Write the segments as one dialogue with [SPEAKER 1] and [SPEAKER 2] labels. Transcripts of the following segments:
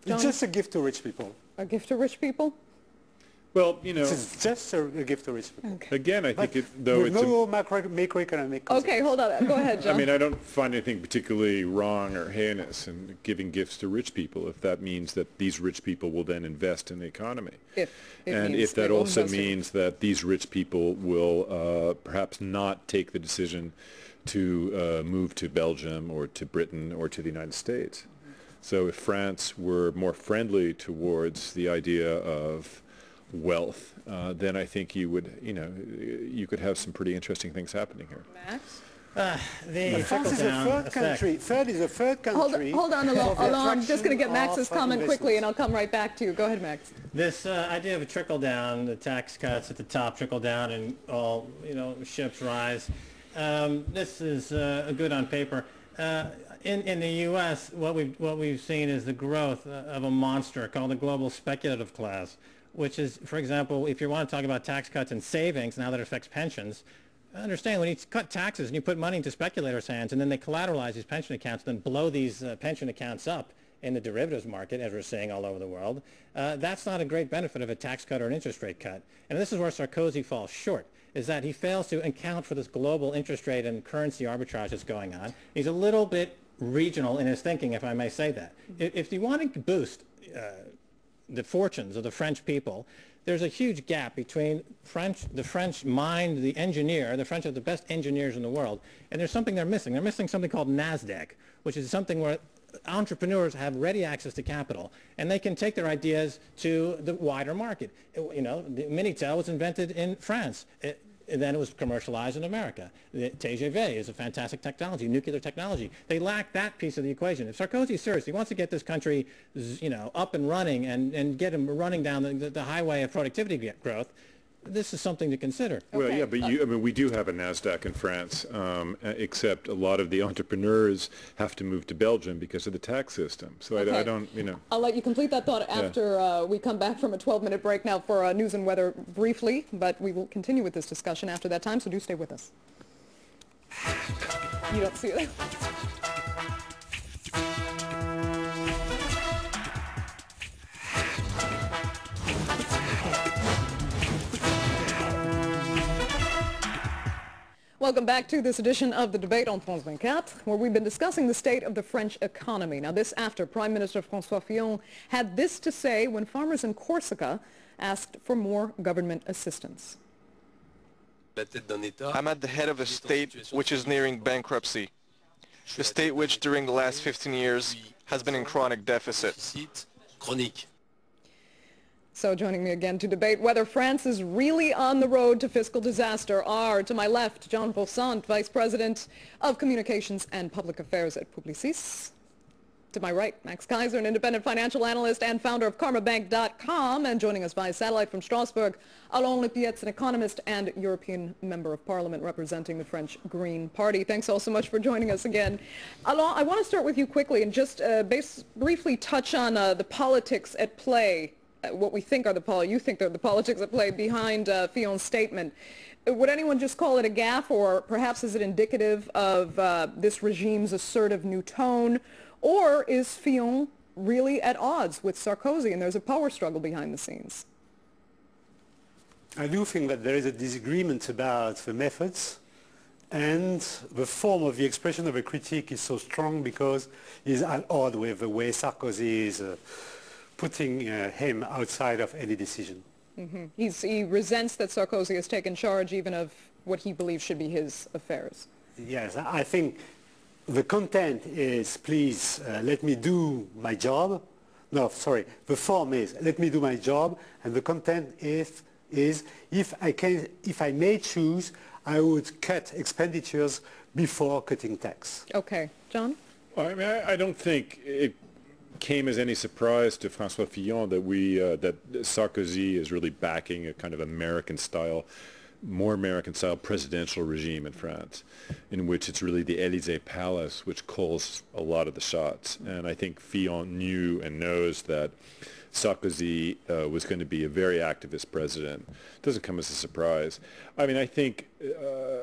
[SPEAKER 1] It's just a gift to rich people.
[SPEAKER 2] A gift to rich people?
[SPEAKER 3] Well, you know,
[SPEAKER 1] It's just a gift to rich people.
[SPEAKER 2] Okay.
[SPEAKER 3] again, I think though
[SPEAKER 1] With
[SPEAKER 3] it's
[SPEAKER 1] no macroeconomic consequences.
[SPEAKER 2] Okay, hold on. Go ahead, John.
[SPEAKER 3] I mean, I don't find anything particularly wrong or heinous in giving gifts to rich people if that means that these rich people will then invest in the economy. And if that also means that these rich people will perhaps not take the decision to move to Belgium or to Britain or to the United States. So if France were more friendly towards the idea of wealth, then I think you would, you could have some pretty interesting things happening here.
[SPEAKER 2] Max?
[SPEAKER 1] France is a third country. Third is a third country.
[SPEAKER 2] Hold on, I'm just going to get Max's comment quickly, and I'll come right back to you. Go ahead, Max.
[SPEAKER 4] This idea of a trickle down, the tax cuts at the top trickle down, and all ships rise. This is good on paper. In the U.S., what we've seen is the growth of a monster called the global speculative class, which is, for example, if you want to talk about tax cuts and savings, now that it affects pensions, understand when you cut taxes and you put money into speculators' hands and then they collateralize these pension accounts, then blow these pension accounts up in the derivatives market, as we're seeing all over the world, that's not a great benefit of a tax cut or an interest rate cut. And this is where Sarkozy falls short, is that he fails to account for this global interest rate and currency arbitrage that's going on. He's a little bit regional in his thinking, if I may say that. If you want to boost the fortunes of the French people, there's a huge gap between the French mind, the engineer. The French are the best engineers in the world, and there's something they're missing. They're missing something called NASDAQ, which is something where entrepreneurs have ready access to capital, and they can take their ideas to the wider market. The Minitel was invented in France. And then it was commercialized in America. The TGV is a fantastic technology, nuclear technology. They lack that piece of the equation. If Sarkozy is serious, he wants to get this country, up and running and get him running down the highway of productivity growth, this is something to consider.
[SPEAKER 3] Well, yeah, but we do have a NASDAQ in France, except a lot of the entrepreneurs have to move to Belgium because of the tax system. So I don't,
[SPEAKER 2] I'll let you complete that thought after we come back from a 12-minute break now for news and weather briefly, but we will continue with this discussion after that time, so do stay with us. You don't see it. Welcome back to this edition of the debate on France 24, where we've been discussing the state of the French economy. Now, this after Prime Minister François Fillon had this to say when farmers in Corsica asked for more government assistance.
[SPEAKER 5] I'm at the head of a state which is nearing bankruptcy. The state which during the last 15 years has been in chronic deficit.
[SPEAKER 2] So joining me again to debate whether France is really on the road to fiscal disaster are, to my left, Jean Beausant, Vice President of Communications and Public Affairs at Publicis. To my right, Max Keiser, an independent financial analyst and founder of KarmaBank.com, and joining us via satellite from Strasbourg, Alain Lepietz, an economist and European Member of Parliament representing the French Green Party. Thanks all so much for joining us again. Alain, I want to start with you quickly and just briefly touch on the politics at play, what we think are you think are the politics at play behind Fillon's statement. Would anyone just call it a gaffe, or perhaps is it indicative of this regime's assertive new tone, or is Fillon really at odds with Sarkozy and there's a power struggle behind the scenes?
[SPEAKER 1] I do think that there is a disagreement about the methods, and the form of the expression of a critique is so strong because it's at odds with the way Sarkozy is putting him outside of any decision.
[SPEAKER 2] Mm-hmm. He resents that Sarkozy has taken charge even of what he believes should be his affairs.
[SPEAKER 1] Yes, I think the content is, please let me do my job. No, sorry, the form is, let me do my job, and the content is if I may choose, I would cut expenditures before cutting tax.
[SPEAKER 2] Okay. John?
[SPEAKER 3] Well, I mean, I don't think it came as any surprise to François Fillon that that Sarkozy is really backing a kind of American-style, more American-style presidential regime in France, in which it's really the Élysée Palace which calls a lot of the shots. And I think Fillon knew and knows that Sarkozy was going to be a very activist president. Doesn't come as a surprise. I mean, I think,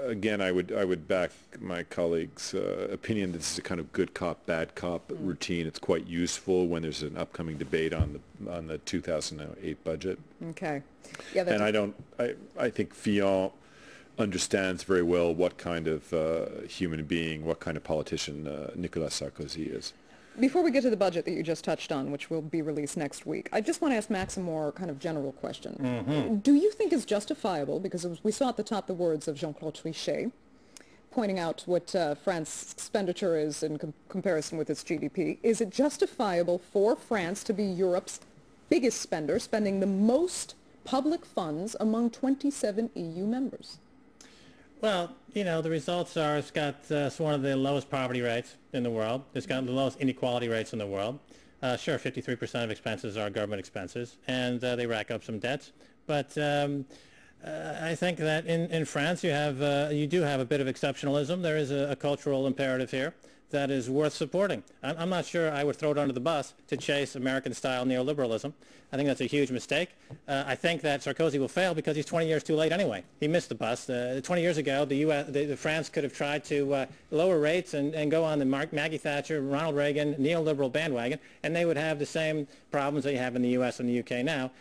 [SPEAKER 3] again, I would back my colleague's opinion that this is a kind of good cop, bad cop routine. It's quite useful when there's an upcoming debate on the 2008 budget.
[SPEAKER 2] Okay. Yeah,
[SPEAKER 3] and I think Fillon understands very well what kind of human being, what kind of politician Nicolas Sarkozy is.
[SPEAKER 2] Before we get to the budget that you just touched on, which will be released next week, I just want to ask Max a more kind of general question.
[SPEAKER 4] Mm-hmm.
[SPEAKER 2] Do you think it's justifiable, because we saw at the top the words of Jean-Claude Trichet, pointing out what France's expenditure is in comparison with its GDP, is it justifiable for France to be Europe's biggest spender, spending the most public funds among 27 EU members?
[SPEAKER 4] Well, you know, the results are it's got one of the lowest poverty rates in the world. It's got the lowest inequality rates in the world. Sure, 53% of expenses are government expenses, and they rack up some debts. But I think that in France you do have a bit of exceptionalism. There is a cultural imperative here that is worth supporting. I'm not sure I would throw it under the bus to chase American-style neoliberalism. I think that's a huge mistake. I think that Sarkozy will fail because he's 20 years too late anyway. He missed the bus. 20 years ago, France could have tried to lower rates and go on the Maggie Thatcher, Ronald Reagan neoliberal bandwagon, and they would have the same problems that you have in the U.S. and the U.K. now.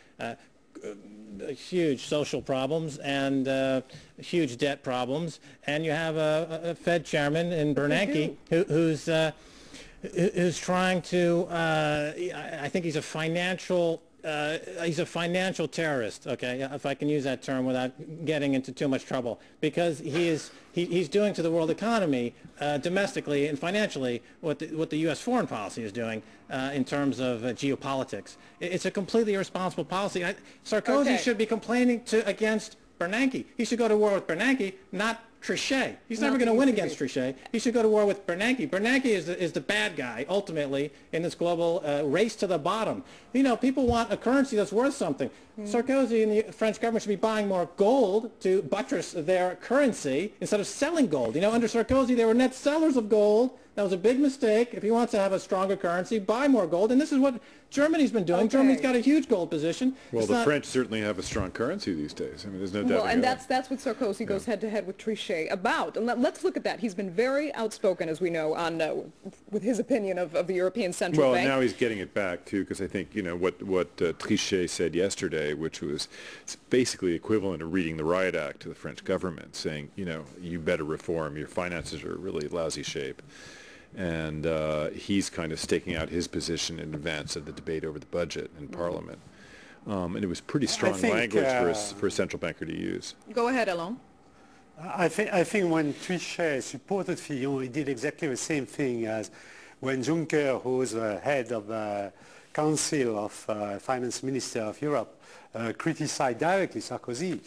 [SPEAKER 4] Huge social problems and huge debt problems, and you have a Fed chairman in Bernanke who's trying to. I think he's a financial terrorist. Okay, if I can use that term without getting into too much trouble, because he's doing to the world economy domestically and financially what the U.S. foreign policy is doing in terms of geopolitics. It's a completely irresponsible policy. Sarkozy should be complaining against Bernanke. He should go to war with Bernanke, not Trichet. He's never going to win against Trichet. He should go to war with Bernanke. Bernanke is the bad guy, ultimately, in this global race to the bottom. You know, people want a currency that's worth something. Sarkozy and the French government should be buying more gold to buttress their currency instead of selling gold. You know, under Sarkozy, they were net sellers of gold. That was a big mistake. If he wants to have a stronger currency, buy more gold. And this is what Germany's been doing. Germany's got a huge gold position.
[SPEAKER 3] Well, the French certainly have a strong currency these days. I mean, there's no doubt.
[SPEAKER 2] Well, and that's what Sarkozy goes head-to-head with Trichet about. And let's look at that. He's been very outspoken, as we know, on with his opinion of the European Central Bank.
[SPEAKER 3] Well, now he's getting it back, too, because I think, you know, what Trichet said yesterday, which was basically equivalent to reading the Riot Act to the French government, saying, you know, you better reform. Your finances are in really lousy shape. And he's kind of staking out his position in advance of the debate over the budget in Parliament. And it was pretty strong language for a central banker to use.
[SPEAKER 2] Go ahead, Alain.
[SPEAKER 1] I think when Trichet supported Fillon, he did exactly the same thing as when Juncker, who was the head of the Council of Finance Minister of Europe, criticized directly Sarkozy.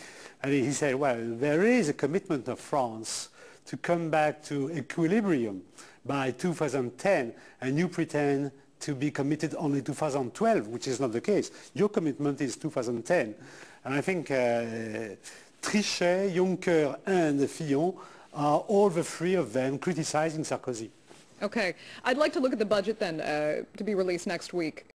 [SPEAKER 1] And he said, well, there is a commitment of France to come back to equilibrium by 2010, and you pretend to be committed only 2012, which is not the case. Your commitment is 2010. And I think Trichet, Juncker and Fillon are all the three of them criticizing Sarkozy.
[SPEAKER 2] Okay. I'd like to look at the budget then to be released next week.